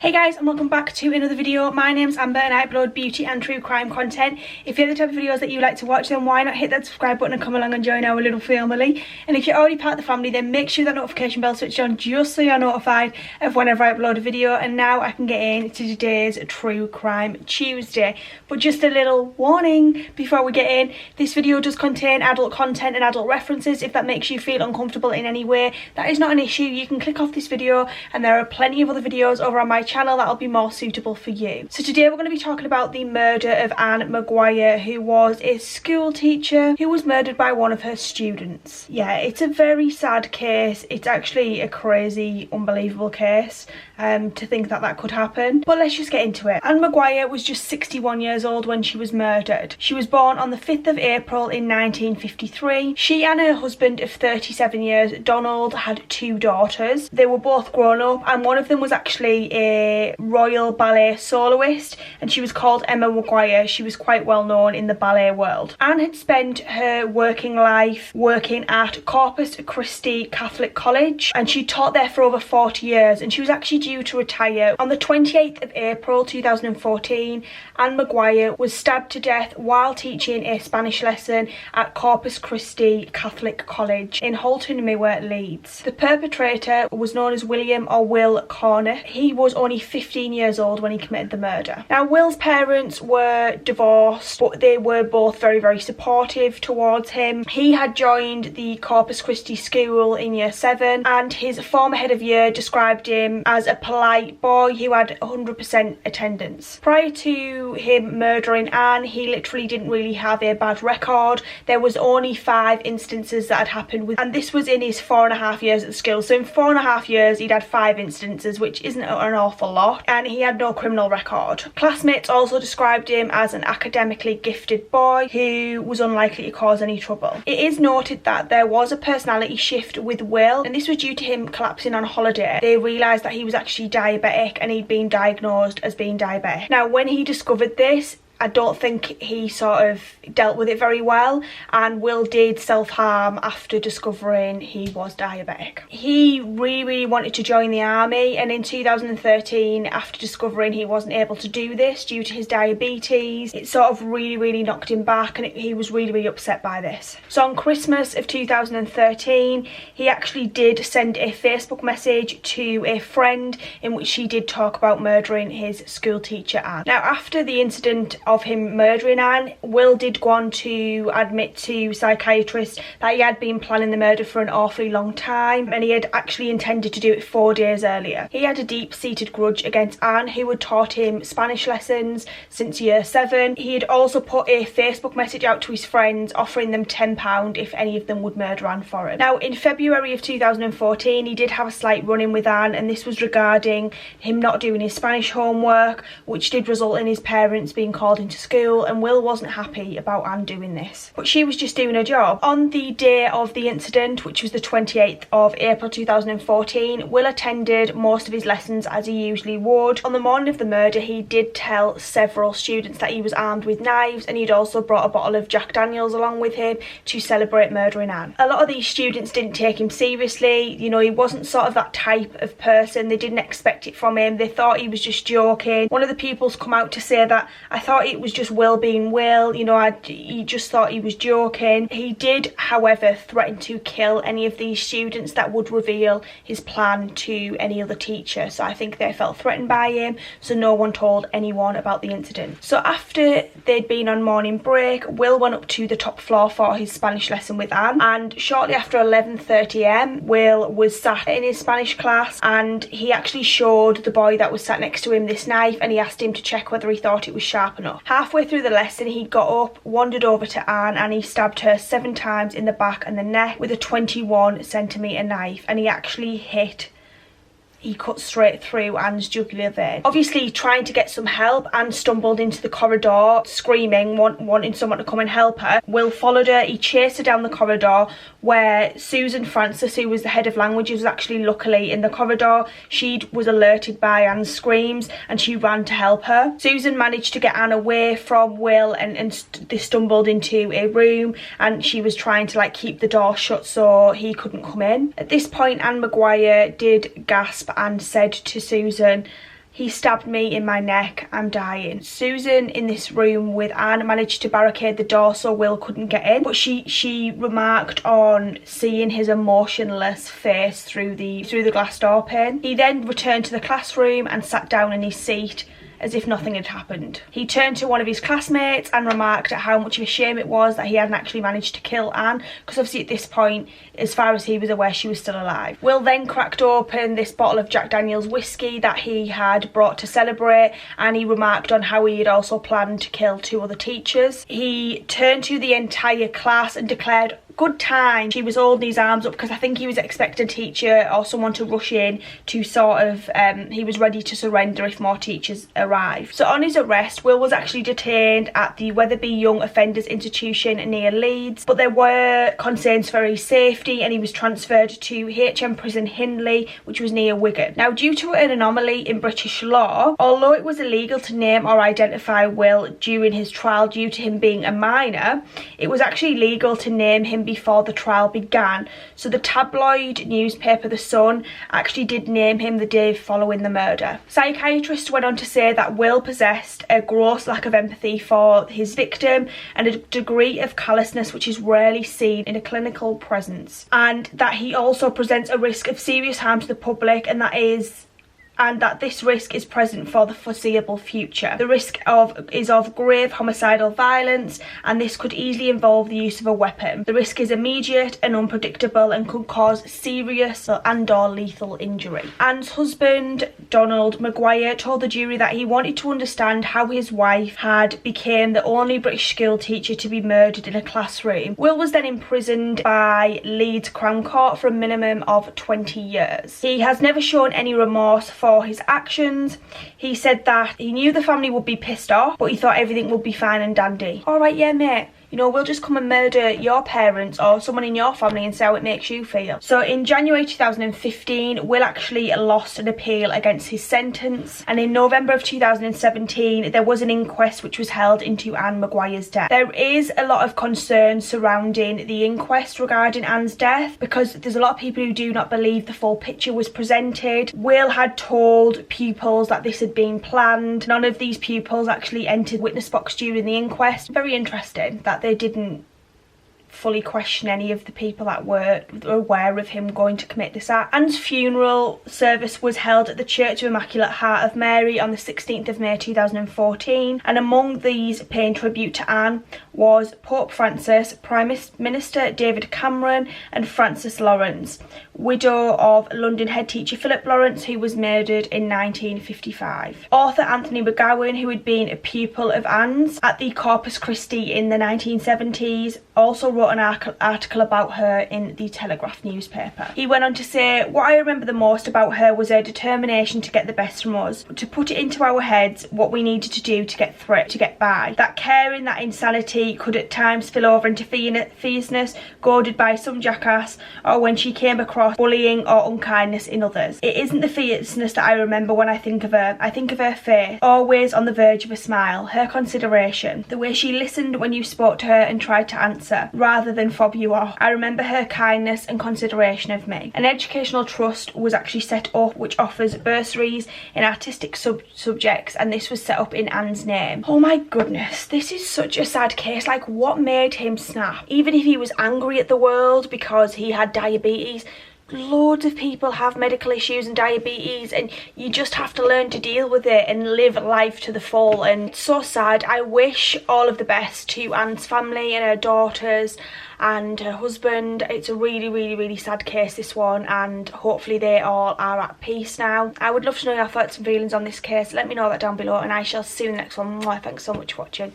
Hey guys, and welcome back to another video. My name's Amber and I upload beauty and true crime content. If you're the type of videos that you like to watch, then why not hit that subscribe button and come along and join our little family. And if you're already part of the family, then make sure that notification bell switched on just so you're notified of whenever I upload a video. And now I can get into today's True Crime Tuesday. But just a little warning before we get in, this video does contain adult content and adult references. If that makes you feel uncomfortable in any way, that is not an issue. You can click off this video and there are plenty of other videos over on my channel that'll be more suitable for you. So today we're going to be talking about the murder of Ann Maguire, who was a school teacher who was murdered by one of her students. Yeah, it's a very sad case. It's actually a crazy, unbelievable case to think that that could happen. But let's just get into it. Ann Maguire was just 61 years old when she was murdered. She was born on the 5th of April in 1953. She and her husband of 37 years, Donald, had 2 daughters. They were both grown up and one of them was actually a Royal Ballet soloist and she was called Emma Maguire. She was quite well known in the ballet world. Anne had spent her working life working at Corpus Christi Catholic College and she taught there for over 40 years and she was actually due to retire. On the 28th of April 2014, Ann Maguire was stabbed to death while teaching a Spanish lesson at Corpus Christi Catholic College in Holton Moor, Leeds. The perpetrator was known as William or Will Corner. He was only 15 years old when he committed the murder. Now, Will's parents were divorced, but they were both very, very supportive towards him. He had joined the Corpus Christi school in year 7 and his former head of year described him as a polite boy who had 100% attendance. Prior to him murdering Anne, he literally didn't really have a bad record. There was only 5 instances that had happened with, and this was in his 4.5 years at the school. So in 4.5 years he'd had 5 instances, which isn't an awful lot, and he had no criminal record. Classmates also described him as an academically gifted boy who was unlikely to cause any trouble. It is noted that there was a personality shift with Will, and this was due to him collapsing on holiday. They realised that he was actually diabetic and he'd been diagnosed as being diabetic. Now, when he discovered this, I don't think he sort of dealt with it very well, and Will did self-harm after discovering he was diabetic. He really wanted to join the army, and in 2013, after discovering he wasn't able to do this due to his diabetes, it sort of really knocked him back, and he was really upset by this. So on Christmas of 2013, he actually did send a Facebook message to a friend in which she did talk about murdering his school teacher Anne. Now, after the incident of him murdering Anne, Will did go on to admit to psychiatrists that he had been planning the murder for an awfully long time and he had actually intended to do it 4 days earlier. He had a deep-seated grudge against Anne, who had taught him Spanish lessons since year 7. He had also put a Facebook message out to his friends offering them £10 if any of them would murder Anne for him. Now, in February of 2014, he did have a slight run-in with Anne, and this was regarding him not doing his Spanish homework, which did result in his parents being called into school, and Will wasn't happy about Anne doing this, but she was just doing her job. On the day of the incident, which was the 28th of April 2014, Will attended most of his lessons as he usually would. On the morning of the murder, he did tell several students that he was armed with knives, and he'd also brought a bottle of Jack Daniels along with him to celebrate murdering Anne. A lot of these students didn't take him seriously. You know, he wasn't sort of that type of person. They didn't expect it from him. They thought he was just joking. One of the pupils come out to say that, I thought it was just Will being Will, you know, he just thought he was joking. He did, however, threaten to kill any of these students that would reveal his plan to any other teacher. So I think they felt threatened by him, so no one told anyone about the incident. So after they'd been on morning break, Will went up to the top floor for his Spanish lesson with Anne, and shortly after 11:30 am, Will was sat in his Spanish class and he actually showed the boy that was sat next to him this knife, and he asked him to check whether he thought it was sharp enough. Halfway through the lesson, he got up, wandered over to Anne, and he stabbed her 7 times in the back and the neck with a 21cm knife, and he actually hit he cut straight through Anne's jugular vein. Obviously, trying to get some help, Anne stumbled into the corridor, screaming, wanting someone to come and help her. Will followed her. He chased her down the corridor, where Susan Francis, who was the head of languages, was actually luckily in the corridor. She was alerted by Anne's screams and she ran to help her. Susan managed to get Anne away from Will, and they stumbled into a room, and she was trying to like keep the door shut so he couldn't come in. At this point, Ann Maguire did gasp and said to Susan, "He stabbed me in my neck, I'm dying." Susan, in this room with Anne, managed to barricade the door so Will couldn't get in, but she remarked on seeing his emotionless face through the glass door pane. He then returned to the classroom and sat down in his seat as if nothing had happened. He turned to one of his classmates and remarked at how much of a shame it was that he hadn't actually managed to kill Anne, because obviously at this point, as far as he was aware, she was still alive. Will then cracked open this bottle of Jack Daniel's whiskey that he had brought to celebrate, and he remarked on how he had also planned to kill 2 other teachers. He turned to the entire class and declared, "Good time." She was holding his arms up because I think he was expecting a teacher or someone to rush in to sort of, he was ready to surrender if more teachers arrived. So on his arrest, Will was actually detained at the Wetherby Young Offenders Institution near Leeds, but there were concerns for his safety and he was transferred to HM Prison Hindley, which was near Wigan. Now, due to an anomaly in British law, although it was illegal to name or identify Will during his trial due to him being a minor, it was actually legal to name him before the trial began. So the tabloid newspaper The Sun actually did name him the day following the murder. Psychiatrists went on to say that Will possessed a gross lack of empathy for his victim and a degree of callousness which is rarely seen in a clinical presence, and that he also presents a risk of serious harm to the public, and that this risk is present for the foreseeable future. The risk is of grave homicidal violence, and this could easily involve the use of a weapon. The risk is immediate and unpredictable and could cause serious and/or lethal injury. Anne's husband, Donald Maguire, told the jury that he wanted to understand how his wife had become the only British school teacher to be murdered in a classroom. Will was then imprisoned by Leeds Crown Court for a minimum of 20 years. He has never shown any remorse for his actions. He said that he knew the family would be pissed off, but he thought everything would be fine and dandy. Alright, yeah mate, you know, we'll just come and murder your parents or someone in your family and see how it makes you feel. So in January 2015, Will actually lost an appeal against his sentence, and in November of 2017 there was an inquest which was held into Ann Maguire's death. There is a lot of concern surrounding the inquest regarding Anne's death, because there's a lot of people who do not believe the full picture was presented. Will had told pupils that this had been planned. None of these pupils actually entered witness box during the inquest. Very interesting that they didn't fully question any of the people that were aware of him going to commit this act. Anne's funeral service was held at the Church of Immaculate Heart of Mary on the 16th of May 2014, and among these paying tribute to Anne was Pope Francis, Prime Minister David Cameron and Frances Lawrence, widow of London head teacher Philip Lawrence, who was murdered in 1955. Author Anthony McGowan, who had been a pupil of Anne's at the Corpus Christi in the 1970s, also wrote an article about her in the Telegraph newspaper. He went on to say, "What I remember the most about her was her determination to get the best from us, to put it into our heads what we needed to do to get through it, to get by. That caring, that insanity could at times spill over into fierceness, goaded by some jackass, or when she came across bullying or unkindness in others. It isn't the fierceness that I remember when I think of her. I think of her face, always on the verge of a smile, her consideration, the way she listened when you spoke to her and tried to answer, rather than fob you off. I remember her kindness and consideration of me." An educational trust was actually set up which offers bursaries in artistic subjects, and this was set up in Anne's name. Oh my goodness, this is such a sad case. Like, what made him snap? Even if he was angry at the world because he had diabetes, loads of people have medical issues and diabetes, and you just have to learn to deal with it and live life to the full. And it's so sad. I wish all of the best to Anne's family and her daughters and her husband. It's a really sad case, this one, and hopefully they all are at peace now. I would love to know your thoughts and feelings on this case. Let me know that down below, and I shall see you in the next one. Thanks so much for watching.